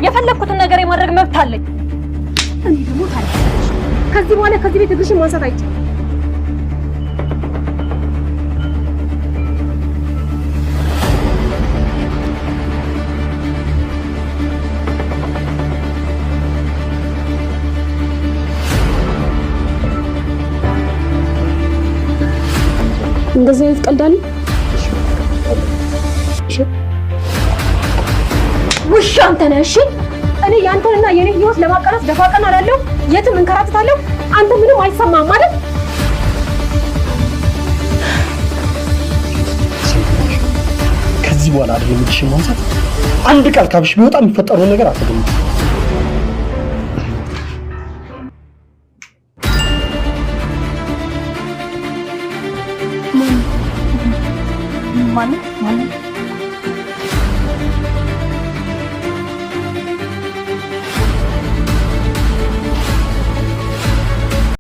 የፈለኩትን ነገር የማድረግ መብት አለኝ። እኔ ደግሞ ታዲያ ከዚህ በኋላ ከዚህ ቤት እግርሽን ማንሳት አይቻልም። እንደዚህ አይነት ቀልዳለ ውሻ አንተ ነህ። እሺ እኔ ያንተንና የኔ ህይወት ለማቀረጽ ደፋ ቀና አላለሁ፣ የትም እንከራተታለሁ። አንተ ምንም አይሰማም ማለት ከዚህ በኋላ አይደለም እሺ ማንሳት አንድ ቃል ካብሽ ቢወጣ የሚፈጠረው ነገር አትገምቱ። ማን